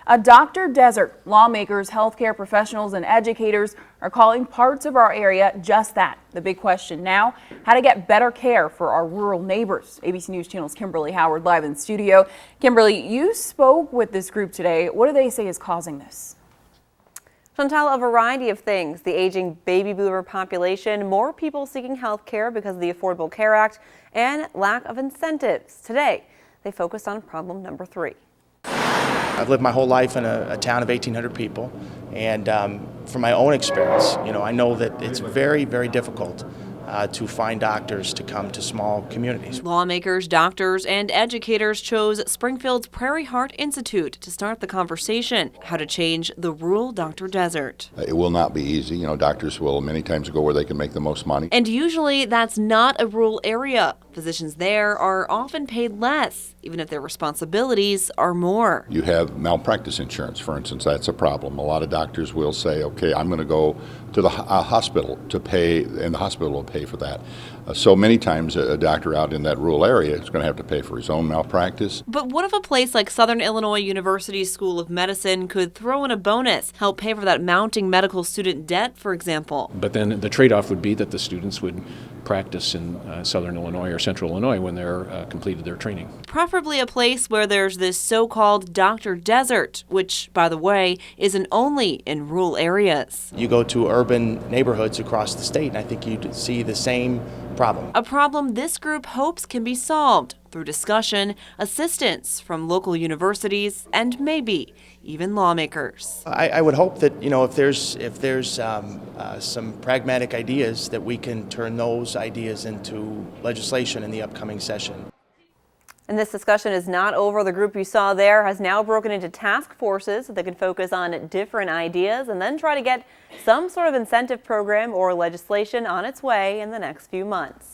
A doctor desert. Lawmakers, healthcare professionals, and educators are calling parts of our area just that. The big question now, how to get better care for our rural neighbors. ABC News Channel's Kimberly Howard live in studio. Kimberly, you spoke with this group today. What do they say is causing this? Chantal, a variety of things. The aging baby boomer population, more people seeking health care because of the Affordable Care Act, and lack of incentives. Today, they focused on problem number 3. I've lived my whole life in a town of 1,800 people, and from my own experience, I know that it's very, very difficult to find doctors to come to small communities. Lawmakers, doctors, and educators chose Springfield's Prairie Heart Institute to start the conversation, how to change the rural doctor desert. It will not be easy. Doctors will many times go where they can make the most money. And usually that's not a rural area. Physicians there are often paid less, even if their responsibilities are more. You have malpractice insurance, for instance. That's a problem. A lot of doctors will say, okay, I'm going to go to the hospital to pay, and the hospital will pay for that. So many times a doctor out in that rural area is going to have to pay for his own malpractice. But what if a place like Southern Illinois University School of Medicine could throw in a bonus, help pay for that mounting medical student debt, for example? But then the trade-off would be that the students would practice in Southern Illinois or Central Illinois when they're completed their training. Preferably a place where there's this so-called doctor desert, which, by the way, isn't only in rural areas. You go to urban neighborhoods across the state, and I think you'd see the same problem. A problem this group hopes can be solved through discussion, assistance from local universities, and maybe even lawmakers. I would hope that if there's some pragmatic ideas, that we can turn those ideas into legislation in the upcoming session. And this discussion is not over. The group you saw there has now broken into task forces so they can focus on different ideas and then try to get some sort of incentive program or legislation on its way in the next few months.